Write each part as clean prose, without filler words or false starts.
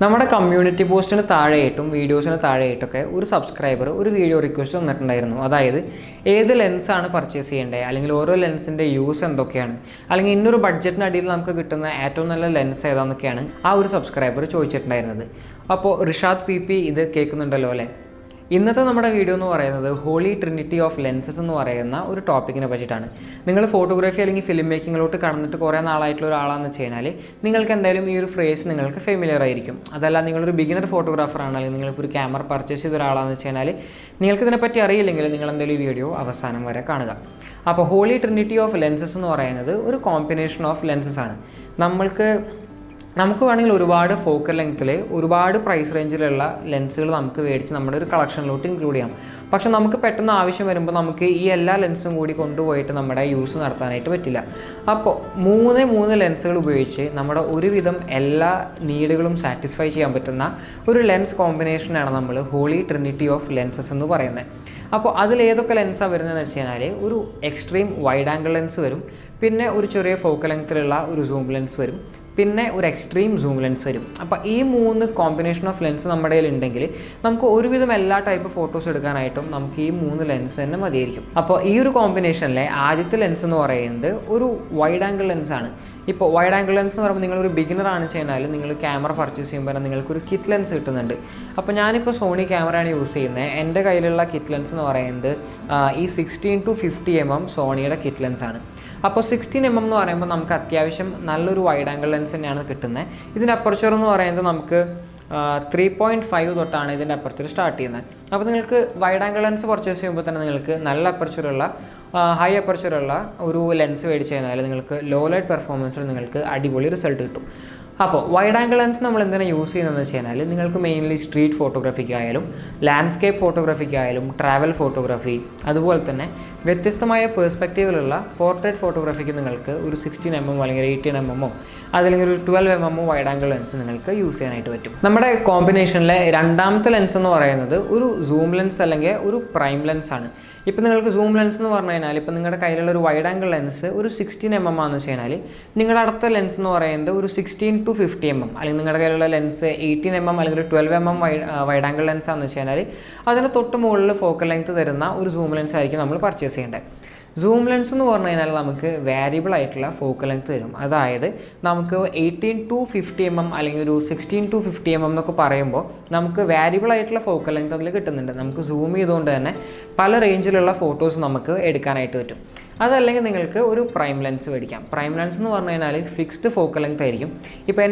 നമ്മുടെ കമ്മ്യൂണിറ്റി പോസ്റ്റിന് താഴെയായിട്ടും വീഡിയോസിന് താഴെയായിട്ടൊക്കെ ഒരു സബ്സ്ക്രൈബർ ഒരു വീഡിയോ റിക്വസ്റ്റ് തന്നിട്ടുണ്ടായിരുന്നു. അതായത് ഏത് ലെൻസാണ് പർച്ചേസ് ചെയ്യേണ്ടത്, അല്ലെങ്കിൽ ഓരോ ലെൻസിൻ്റെ യൂസ് എന്തൊക്കെയാണ്, അല്ലെങ്കിൽ ഇന്നൊരു ബഡ്ജറ്റിനടിയിൽ നമുക്ക് കിട്ടുന്ന ഏറ്റവും നല്ല ലെൻസ് ഏതാണെന്നൊക്കെയാണ് ആ ഒരു സബ്സ്ക്രൈബർ ചോദിച്ചിട്ടുണ്ടായിരുന്നത്. അപ്പോൾ റിഷാദ് പി ഇത് കേൾക്കുന്നുണ്ടല്ലോ അല്ലേ? ഇന്നത്തെ നമ്മുടെ വീഡിയോ എന്ന് പറയുന്നത് ഹോളി ട്രിനിറ്റി ഓഫ് ലെൻസസ് എന്ന് പറയുന്ന ഒരു ടോപ്പിക്കിനെ പറ്റിയിട്ടാണ്. നിങ്ങൾ ഫോട്ടോഗ്രാഫി അല്ലെങ്കിൽ ഫിലിം മേക്കിങ്ങിലോട്ട് കടന്നിട്ട് കുറേ നാളായിട്ടുള്ള ഒരാളാണെന്ന് വെച്ച് കഴിഞ്ഞാൽ നിങ്ങൾക്ക് എന്തായാലും ഈ ഒരു ഫ്രേസ് നിങ്ങൾക്ക് ഫെമിലിയർ ആയിരിക്കും. അതല്ല നിങ്ങളൊരു ബിഗിനർ ഫോട്ടോഗ്രാഫറാണ്, അല്ലെങ്കിൽ നിങ്ങളിപ്പോൾ ഒരു ക്യാമറ പർച്ചേസ് ചെയ്ത ഒരാളാണെന്ന് വെച്ച് കഴിഞ്ഞാൽ നിങ്ങൾക്ക് ഇതിനെപ്പറ്റി അറിയില്ലെങ്കിൽ നിങ്ങൾ എന്തായാലും ഈ വീഡിയോ അവസാനം വരെ കാണുക. അപ്പോൾ ഹോളി ട്രിനിറ്റി ഓഫ് ലെൻസസ് എന്ന് പറയുന്നത് ഒരു കോമ്പിനേഷൻ ഓഫ് ലെൻസസ് ആണ്. നമുക്ക് വേണമെങ്കിൽ ഒരുപാട് ഫോക്കൽ ലെങ്ത്തിൽ ഒരുപാട് പ്രൈസ് റേഞ്ചിലുള്ള ലെൻസുകൾ നമുക്ക് മേടിച്ച് നമ്മുടെ ഒരു കളക്ഷനിലോട്ട് ഇൻക്ലൂഡ് ചെയ്യാം. പക്ഷെ നമുക്ക് പെട്ടെന്ന് ആവശ്യം വരുമ്പോൾ നമുക്ക് ഈ എല്ലാ ലെൻസും കൂടി കൊണ്ടുപോയിട്ട് നമ്മുടെ യൂസ് നടത്താനായിട്ട് പറ്റില്ല. അപ്പോൾ മൂന്ന് ലെൻസുകൾ ഉപയോഗിച്ച് നമ്മുടെ ഒരുവിധം എല്ലാ നീഡുകളും സാറ്റിസ്ഫൈ ചെയ്യാൻ പറ്റുന്ന ഒരു ലെൻസ് കോമ്പിനേഷനാണ് നമ്മൾ ഹോളി ട്രിനിറ്റി ഓഫ് ലെൻസസ് എന്ന് പറയുന്നത്. അപ്പോൾ അതിലേതൊക്കെ ലെൻസാണ് വരുന്നതെന്ന് വെച്ച് കഴിഞ്ഞാൽ ഒരു എക്സ്ട്രീം വൈഡ് ആംഗിൾ ലെൻസ് വരും, പിന്നെ ഒരു ചെറിയ ഫോക്കൽ ലെങ്ത്തിലുള്ള ഒരു സൂം ലെൻസ് വരും, പിന്നെ ഒരു എക്സ്ട്രീം സൂം ലെൻസ് വരും. അപ്പോൾ ഈ മൂന്ന് കോമ്പിനേഷൻ ഓഫ് ലെൻസ് നമ്മുടെ കയ്യിൽ ഉണ്ടെങ്കിൽ നമുക്ക് ഒരുവിധം എല്ലാ ടൈപ്പ് ഫോട്ടോസ് എടുക്കാനായിട്ടും നമുക്ക് ഈ മൂന്ന് ലെൻസ് തന്നെ മതിയായിരിക്കും. അപ്പോൾ ഈ ഒരു കോമ്പിനേഷനിലെ ആദ്യത്തെ ലെൻസ് എന്ന് പറയുന്നത് ഒരു വൈഡ് ആംഗിൾ ലെൻസാണ്. ഇപ്പോൾ വൈഡ് ആംഗിൾ ലെൻസ് എന്ന് പറയുമ്പോൾ നിങ്ങളൊരു ബിഗിനർ ആണ് കഴിഞ്ഞാൽ നിങ്ങൾ ക്യാമറ പർച്ചേസ് ചെയ്യുമ്പോൾ നിങ്ങൾക്കൊരു കിറ്റ് ലെൻസ് കിട്ടുന്നുണ്ട്. അപ്പോൾ ഞാനിപ്പോൾ സോണി ക്യാമറയാണ് യൂസ് ചെയ്യുന്നത്. എൻ്റെ കയ്യിലുള്ള കിറ്റ് ലെൻസ് എന്ന് പറയുന്നത് ഈ 16-50 mm സോണിയുടെ കിറ്റ് ലെൻസാണ്. അപ്പോൾ 16 mm എന്ന് പറയുമ്പോൾ നമുക്ക് അത്യാവശ്യം നല്ലൊരു വൈഡ് ആംഗിൾ ലെൻസ് തന്നെയാണ് കിട്ടുന്നത്. ഇതിൻ്റെ അപ്പർച്ചർ എന്ന് പറയുന്നത് നമുക്ക് 3.5 തൊട്ടാണ് ഇതിൻ്റെ അപ്പർച്ചർ സ്റ്റാർട്ട് ചെയ്യുന്നത്. അപ്പോൾ നിങ്ങൾക്ക് വൈഡ് ആംഗിൾ ലെൻസ് പർച്ചേസ് ചെയ്യുമ്പോൾ തന്നെ നിങ്ങൾക്ക് നല്ല അപ്പർച്ചറുള്ള ഹൈ അപ്പർച്ചറുള്ള ഒരു ലെൻസ് മേടിച്ച് കഴിഞ്ഞാൽ നിങ്ങൾക്ക് ലോ ലൈറ്റ് പെർഫോമൻസിൽ നിങ്ങൾക്ക് അടിപൊളി റിസൾട്ട് കിട്ടും. അപ്പോൾ വൈഡ് ആംഗിൾ ലെൻസ് നമ്മൾ എന്തിനാണ് യൂസ് ചെയ്യുന്നതെന്ന് വെച്ച് കഴിഞ്ഞാൽ നിങ്ങൾക്ക് മെയിൻലി സ്ട്രീറ്റ് ഫോട്ടോഗ്രാഫിക്കായാലും ലാൻഡ്സ്കേപ്പ് ഫോട്ടോഗ്രാഫിക്കായാലും ട്രാവൽ ഫോട്ടോഗ്രാഫി, അതുപോലെ തന്നെ വ്യത്യസ്തമായ പേഴ്സ്പെക്റ്റീവിലുള്ള പോർട്രേറ്റ് ഫോട്ടോഗ്രാഫിക്ക് നിങ്ങൾക്ക് ഒരു 16 mm അല്ലെങ്കിൽ 18 mm അതല്ലെങ്കിൽ ഒരു 12 mm വൈഡ് ആംഗിൾ ലെൻസ് നിങ്ങൾക്ക് യൂസ് ചെയ്യാനായിട്ട് പറ്റും. നമ്മുടെ കോമ്പിനേഷനിലെ രണ്ടാമത്തെ ലെൻസ് എന്ന് പറയുന്നത് ഒരു സൂം ലെൻസ് അല്ലെങ്കിൽ ഒരു പ്രൈം ലെൻസ് ആണ്. ഇപ്പോൾ നിങ്ങൾക്ക് സൂം ലെൻസ് എന്ന് പറഞ്ഞു കഴിഞ്ഞാൽ ഇപ്പോൾ നിങ്ങളുടെ കയ്യിലുള്ള ഒരു വൈഡ് ആംഗിൾ ലെൻസ് ഒരു 16 mm ആണെന്ന് വെച്ച് കഴിഞ്ഞാൽ നിങ്ങളുടെ അടുത്ത ലെൻസ് എന്ന് പറയുന്നത് ഒരു 16-50 mm, അല്ലെങ്കിൽ നിങ്ങളുടെ കയ്യിലുള്ള ലെൻസ് 18 mm അല്ലെങ്കിൽ 12 mm വൈഡ് ആംഗിൾ ലെൻസ് ആണെന്ന് വെച്ച് കഴിഞ്ഞാൽ അതിന് തൊട്ട് മുകളിൽ ഫോക്കൽ ലെങ്ത് തരുന്ന ഒരു സൂം ലെൻസ് ആയിരിക്കും നമ്മൾ പർച്ചേസ് ചെയ്യേണ്ടത്. സൂം ലെൻസ് എന്ന് പറഞ്ഞു കഴിഞ്ഞാൽ നമുക്ക് വേരിയബിൾ ആയിട്ടുള്ള ഫോക്കൽ ലെങ്ത് തരും. അതായത് നമുക്ക് 18-50 mm അല്ലെങ്കിൽ ഒരു 16-50 mm എന്നൊക്കെ പറയുമ്പോൾ നമുക്ക് വേരിയബിൾ ആയിട്ടുള്ള ഫോക്കൽ ലെങ്ത് അതിൽ കിട്ടുന്നുണ്ട്. നമുക്ക് സൂം ചെയ്തുകൊണ്ട് തന്നെ പല റേഞ്ചിലുള്ള ഫോട്ടോസ് നമുക്ക് എടുക്കാനായിട്ട് പറ്റും. അതല്ലെങ്കിൽ നിങ്ങൾക്ക് ഒരു പ്രൈം ലെൻസ് മേടിക്കാം. പ്രൈം ലെൻസ് എന്ന് പറഞ്ഞു കഴിഞ്ഞാൽ ഫിക്സ്ഡ് ഫോക്കൽ ലെങ്ത് ആയിരിക്കും. ഇപ്പോൾ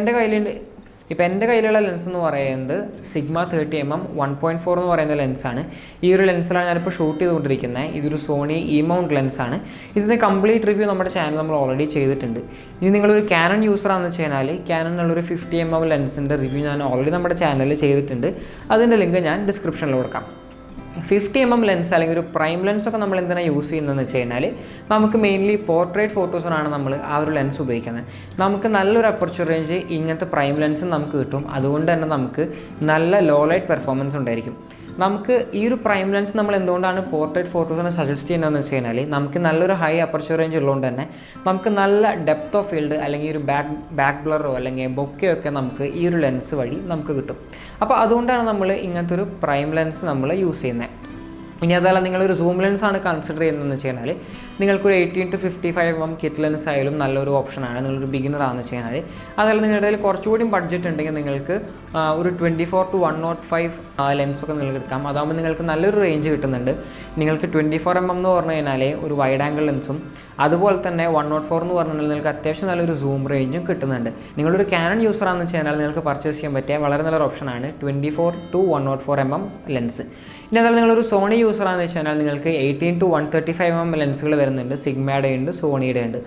എൻ്റെ കയ്യിലുള്ള ലെൻസ് എന്ന് പറയുന്നത് സിഗ്മ 30 mm 1.4 എന്ന് പറയുന്ന ലെൻസാണ്. ഈ ഒരു ലെൻസിലാണ് ഞാനിപ്പോൾ ഷൂട്ട് ചെയ്തുകൊണ്ടിരിക്കുന്നത്. ഇതൊരു സോണി മൗണ്ട് ലെൻസാണ്. ഇതിൻ്റെ കംപ്ലീറ്റ് റിവ്യൂ നമ്മുടെ ചാനൽ നമ്മൾ ഓൾറെഡി ചെയ്തിട്ടുണ്ട്. ഇനി നിങ്ങളൊരു കാനൺ യൂസറാണെന്ന് വെച്ച് കഴിഞ്ഞാൽ കാനണിലുള്ളൊരു 50 mm ലെൻസിൻ്റെ റിവ്യൂ ഞാൻ ഓൾറെഡി നമ്മുടെ ചാനലിൽ ചെയ്തിട്ടുണ്ട്. അതിൻ്റെ ലിങ്ക് ഞാൻ ഡിസ്ക്രിപ്ഷനിൽ കൊടുക്കാം. 50 mm ലെൻസ് അല്ലെങ്കിൽ ഒരു പ്രൈം ലെൻസൊക്കെ നമ്മൾ എന്തിനാണ് യൂസ് ചെയ്യുന്നതെന്ന് വെച്ച് കഴിഞ്ഞാൽ നമുക്ക് മെയിൻലി പോർട്രേറ്റ് ഫോട്ടോസിനാണ് നമ്മൾ ആ ഒരു ലെൻസ് ഉപയോഗിക്കുന്നത്. നമുക്ക് നല്ലൊരു അപ്പർച്ചർ റേഞ്ച് ഇങ്ങനത്തെ പ്രൈം ലെൻസും നമുക്ക് കിട്ടും. അതുകൊണ്ട് തന്നെ നമുക്ക് നല്ല ലോ ലൈറ്റ് പെർഫോമൻസ് ഉണ്ടായിരിക്കും. നമുക്ക് ഈ ഒരു പ്രൈം ലെൻസ് നമ്മൾ എന്തുകൊണ്ടാണ് പോർട്രേറ്റ് ഫോട്ടോസിനെ സജസ്റ്റ് ചെയ്യുന്നതെന്ന് വെച്ച് കഴിഞ്ഞാൽ നമുക്ക് നല്ലൊരു ഹൈ അപ്പർച്ചർ റേഞ്ച് ഉള്ളതുകൊണ്ട് തന്നെ നമുക്ക് നല്ല ഡെപ്ത് ഓഫ് ഫീൽഡ് അല്ലെങ്കിൽ ഒരു ബാക്ക് ബ്ലറോ അല്ലെങ്കിൽ ബൊക്കെയോ ഒക്കെ നമുക്ക് ഈ ഒരു ലെൻസ് വഴി നമുക്ക് കിട്ടും. അപ്പോൾ അതുകൊണ്ടാണ് നമ്മൾ ഇങ്ങനത്തെ ഒരു പ്രൈം ലെൻസ് നമ്മൾ യൂസ് ചെയ്യുന്നത്. ഇനി അതല്ല നിങ്ങളൊരു സൂം ലെൻസാണ് കൺസിഡർ ചെയ്യുന്നതെന്ന് വെച്ച് കഴിഞ്ഞാൽ നിങ്ങൾക്കൊരു 18-55 mm കിറ്റ് ലെൻസ് ആയാലും നല്ലൊരു ഓപ്ഷനാണ്. നിങ്ങളൊരു ബിഗിനർ ആണെന്ന് വെച്ച് കഴിഞ്ഞാൽ അതല്ല നിങ്ങളുടെ കയ്യിൽ കുറച്ചുകൂടി ബഡ്ജറ്റ് ഉണ്ടെങ്കിൽ നിങ്ങൾക്ക് ഒരു 24-105 ലെൻസൊക്കെ നിങ്ങൾക്ക് എടുക്കാം. അതാകുമ്പോൾ നിങ്ങൾക്ക് നല്ലൊരു റേഞ്ച് കിട്ടുന്നുണ്ട്. നിങ്ങൾക്ക് 24 mm എന്ന് പറഞ്ഞു കഴിഞ്ഞാൽ ഒരു വൈഡ് ആംഗിൾ ലെൻസും അതുപോലെ തന്നെ 104 എന്ന് പറഞ്ഞാൽ നിങ്ങൾക്ക് അത്യാവശ്യം നല്ലൊരു സൂം റേഞ്ചും കിട്ടുന്നുണ്ട്. നിങ്ങളൊരു കാനൺ യൂസറാണെന്ന് വെച്ച് കഴിഞ്ഞാൽ നിങ്ങൾക്ക് പർച്ചേസ് ചെയ്യാൻ പറ്റിയ വളരെ നല്ലൊരു ഓപ്ഷനാണ് 24-104 mm ലെൻസ്. ഇനി അതല്ല നിങ്ങളൊരു സോണി യൂസറാണെന്ന് വെച്ച് കഴിഞ്ഞാൽ നിങ്ങൾക്ക് 18-135 mm ലെൻസുകൾ വരുന്നുണ്ട്. സിഗ്മയുടെ ഉണ്ട്, സോണിയുടെ ഉണ്ട്.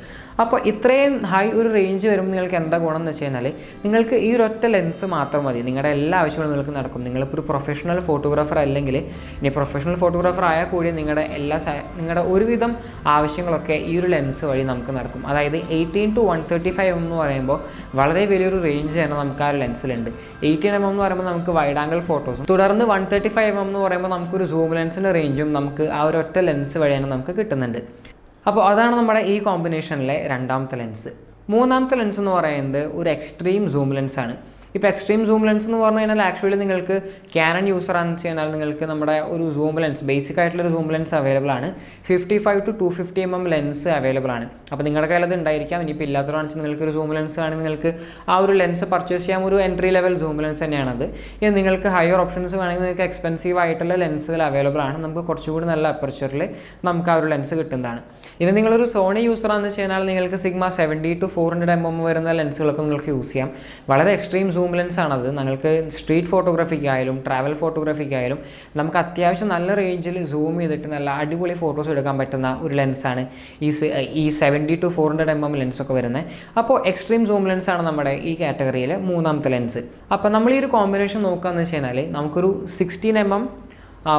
അപ്പോൾ ഇത്രയും ഹൈ ഒരു റേഞ്ച് വരുമ്പോൾ നിങ്ങൾക്ക് എന്താ ഗുണം എന്ന് വെച്ച് കഴിഞ്ഞാൽ നിങ്ങൾക്ക് ഈ ഒരൊറ്റ ലെൻസ് മാത്രം മതി, നിങ്ങളുടെ എല്ലാ ആവശ്യങ്ങളും നിങ്ങൾക്ക് നടക്കും. നിങ്ങളിപ്പോൾ ഒരു പ്രൊഫഷണൽ ഫോട്ടോഗ്രാഫർ അല്ലെങ്കിൽ ഇനി പ്രൊഫഷണൽ ഫോട്ടോഗ്രാഫർ ആയാൽ കൂടി നിങ്ങളുടെ ഒരുവിധം ആവശ്യങ്ങളൊക്കെ ഈ ഒരു ലെൻസ് വഴി നമുക്ക് നടക്കും. അതായത് 18-135 mm എന്ന് പറയുമ്പോൾ വളരെ വലിയൊരു റേഞ്ച് തന്നെ നമുക്ക് ആ ലെൻസിലുണ്ട്. 18 mm എന്ന് പറയുമ്പോൾ നമുക്ക് വൈഡ് ആംഗിൾ ഫോട്ടോസും തുടർന്ന് 135 mm എന്ന് പറയുമ്പോൾ നമുക്കൊരു സൂം ലെൻസിൻ്റെ റേഞ്ചും നമുക്ക് ആ ഒരു ഒറ്റ ലെൻസ് വഴിയാണ് നമുക്ക് കിട്ടുന്നുണ്ട്. അപ്പോൾ അതാണ് നമ്മുടെ ഈ കോമ്പിനേഷനിലെ രണ്ടാമത്തെ ലെൻസ്. മൂന്നാമത്തെ ലെൻസ് എന്ന് പറയുന്നത് ഒരു എക്സ്ട്രീം സൂം ലെൻസാണ്. ഇപ്പോൾ എക്സ്ട്രീം സൂം ലെൻസ് എന്ന് പറഞ്ഞു കഴിഞ്ഞാൽ ആക്ച്വലി നിങ്ങൾക്ക് കാനൺ യൂസർ ആണെന്ന് വെച്ച് കഴിഞ്ഞാൽ നിങ്ങൾക്ക് നമ്മുടെ ഒരു സൂം ലെൻസ് ബേസിക് ആയിട്ടുള്ളൊരു സൂം ലെൻസ് അവൈലബിൾ ആണ്. 55 to 250 mm ലെൻസ് അവൈലബിൾ ആണ്. അപ്പോൾ നിങ്ങളുടെ കയ്യിൽ അത് ഉണ്ടായിരിക്കാം. ഇനിയിപ്പോൾ ഇല്ലാത്തതാണെന്ന് വെച്ചാൽ നിങ്ങൾക്ക് ഒരു സൂം ലെൻസ് ആണെങ്കിൽ നിങ്ങൾക്ക് ആ ഒരു ലെൻസ് പർച്ചേസ് ചെയ്യാൻ ഒരു എൻട്രി ലെവൽ സൂം ലെൻസ് തന്നെയാണത്. ഇനി നിങ്ങൾക്ക് ഹയർ ഓപ്ഷൻസ് വേണമെങ്കിൽ നിങ്ങൾക്ക് എക്സ്പെൻസീവ് ആയിട്ടുള്ള ലെൻസുകൾ അവൈലബിൾ ആണ്. നമുക്ക് കുറച്ചുകൂടി നല്ല അപ്പർച്ചറിൽ നമുക്ക് ആ ഒരു ലെൻസ് കിട്ടുന്നതാണ്. ഇനി നിങ്ങളൊരു സോണി യൂസർ ആണെന്ന് വെച്ച് കഴിഞ്ഞാൽ നിങ്ങൾക്ക് സിഗ്മ 70 to 400 mm വരുന്ന ലെൻസുകളൊക്കെ നിങ്ങൾക്ക് യൂസ് ചെയ്യാം. വളരെ എക്സ്ട്രീം സൂം ലെൻസ് ആണത്. നിങ്ങൾക്ക് സ്ട്രീറ്റ് ഫോട്ടോഗ്രാഫിക്കായാലും ട്രാവൽ ഫോട്ടോഗ്രാഫിക്കായാലും നമുക്ക് അത്യാവശ്യം നല്ല റേഞ്ചിൽ സൂം ചെയ്തിട്ട് നല്ല അടിപൊളി ഫോട്ടോസ് എടുക്കാൻ പറ്റുന്ന ഒരു ലെൻസാണ് ഈ 70 to 400 mm ലെൻസൊക്കെ വരുന്നത്. അപ്പോൾ എക്സ്ട്രീം സൂം ലെൻസാണ് നമ്മുടെ ഈ കാറ്റഗറിയിലെ മൂന്നാമത്തെ ലെൻസ്. അപ്പോൾ നമ്മൾ ഈ ഒരു കോമ്പിനേഷൻ നോക്കുകയെന്ന് വെച്ച് കഴിഞ്ഞാൽ നമുക്കൊരു 16 mm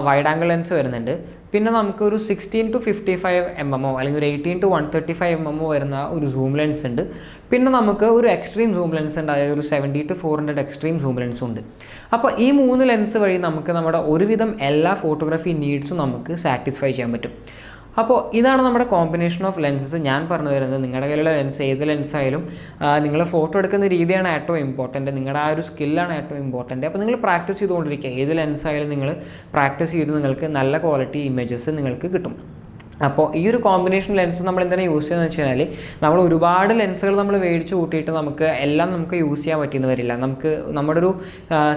വൈഡ് ആംഗിൾ ലെൻസ് വരുന്നുണ്ട്. പിന്നെ നമുക്കൊരു 16 to 55 mm അല്ലെങ്കിൽ ഒരു 18 to 135 mm വരുന്ന ഒരു സൂം ലെൻസ് ഉണ്ട്. പിന്നെ നമുക്ക് ഒരു എക്സ്ട്രീം സൂം ലെൻസ് ഉണ്ട്, അതായത് ഒരു 70 to 400 എക്സ്ട്രീം സൂം ലെൻസും ഉണ്ട്. അപ്പോൾ ഈ 3 ലെൻസ് വഴി നമുക്ക് നമ്മുടെ ഒരുവിധം എല്ലാ ഫോട്ടോഗ്രാഫി നീഡ്സും നമുക്ക് സാറ്റിസ്ഫൈ ചെയ്യാൻ പറ്റും. അപ്പോൾ ഇതാണ് നമ്മുടെ കോമ്പിനേഷൻ ഓഫ് ലെൻസസ്. ഞാൻ പറഞ്ഞു തരുന്നത് നിങ്ങളുടെ കയ്യിലുള്ള ലെൻസ് ഏത് ലെൻസായാലും നിങ്ങൾ ഫോട്ടോ എടുക്കുന്ന രീതിയാണ് ഏറ്റവും ഇമ്പോർട്ടൻറ്റ്, നിങ്ങളുടെ ആ ഒരു സ്കില്ലാണ് ഏറ്റവും ഇമ്പോർട്ടൻറ്റ്. അപ്പോൾ നിങ്ങൾ പ്രാക്ടീസ് ചെയ്തുകൊണ്ടിരിക്കുക. ഏത് ലെൻസായാലും നിങ്ങൾ പ്രാക്ടീസ് ചെയ്ത് നിങ്ങൾക്ക് നല്ല ക്വാളിറ്റി ഇമേജസ് നിങ്ങൾക്ക് കിട്ടും. അപ്പോൾ ഈ ഒരു കോമ്പിനേഷൻ ലെൻസ് നമ്മൾ എന്തിനാണ് യൂസ് ചെയ്യുന്നത് വെച്ച് കഴിഞ്ഞാൽ നമ്മൾ ഒരുപാട് ലെൻസുകൾ നമ്മൾ മേടിച്ച് കൂട്ടിയിട്ട് നമുക്ക് എല്ലാം നമുക്ക് യൂസ് ചെയ്യാൻ പറ്റിയെന്ന് വരില്ല. നമുക്ക് നമ്മുടെ ഒരു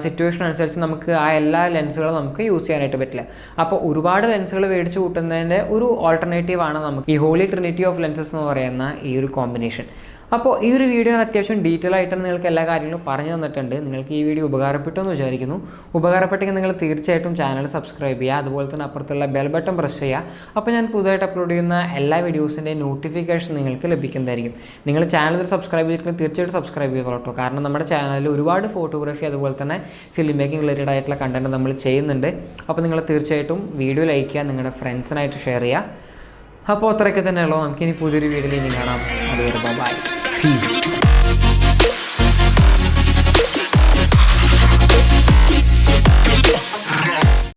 സിറ്റുവേഷൻ അനുസരിച്ച് നമുക്ക് ആ എല്ലാ ലെൻസുകളും നമുക്ക് യൂസ് ചെയ്യാനായിട്ട് പറ്റില്ല. അപ്പോൾ ഒരുപാട് ലെൻസുകൾ മേടിച്ച് കൂട്ടുന്നതിൻ്റെ ഒരു ഓൾട്ടർനേറ്റീവാണ് നമുക്ക് ഈ ഹോളി ട്രിനിറ്റി ഓഫ് ലെൻസസ് എന്ന് പറയുന്ന ഈ ഒരു കോമ്പിനേഷൻ. അപ്പോൾ ഈ ഒരു വീഡിയോ അത്യാവശ്യം ഡീറ്റെയിൽ ആയിട്ട് നിങ്ങൾക്ക് എല്ലാ കാര്യങ്ങളും പറഞ്ഞു തന്നിട്ടുണ്ട്. നിങ്ങൾക്ക് ഈ വീഡിയോ ഉപകാരപ്പെട്ടു എന്ന് വിചാരിക്കുന്നു. ഉപകാരപ്പെട്ടെങ്കിൽ നിങ്ങൾ തീർച്ചയായിട്ടും ചാനൽ സബ്സ്ക്രൈബ് ചെയ്യുക, അതുപോലെ തന്നെ അപ്പുറത്തുള്ള ബെൽ ബട്ടൺ പ്രസ് ചെയ്യുക. അപ്പോൾ ഞാൻ പുതുതായിട്ട് അപ്ലോഡ് ചെയ്യുന്ന എല്ലാ വീഡിയോസിൻ്റെയും നോട്ടിഫിക്കേഷൻ നിങ്ങൾക്ക് ലഭിക്കുന്നതായിരിക്കും. നിങ്ങൾ ചാനൽ സബ്സ്ക്രൈബ് ചെയ്തിട്ടുണ്ടെങ്കിൽ തീർച്ചയായിട്ടും സബ്സ്ക്രൈബ് ചെയ്തോളൂ കേട്ടോ. കാരണം നമ്മുടെ ചാനലിൽ ഒരുപാട് ഫോട്ടോഗ്രാഫി അതുപോലെ തന്നെ ഫിലിം മേക്കിംഗ് റിലേറ്റഡ് ആയിട്ടുള്ള കണ്ടൻറ്റ് നമ്മൾ ചെയ്യുന്നുണ്ട്. അപ്പോൾ നിങ്ങൾ തീർച്ചയായിട്ടും വീഡിയോ ലൈക്ക് ചെയ്യുക, നിങ്ങളുടെ ഫ്രണ്ട്സിനായിട്ട് ഷെയർ ചെയ്യുക. അപ്പോൾ അത്രയൊക്കെ തന്നെയുള്ളൂ. നമുക്കിനി പുതിയൊരു വീഡിയോയിൽ ഇനി കാണാം. അതുവരെ ബൈ. Peace.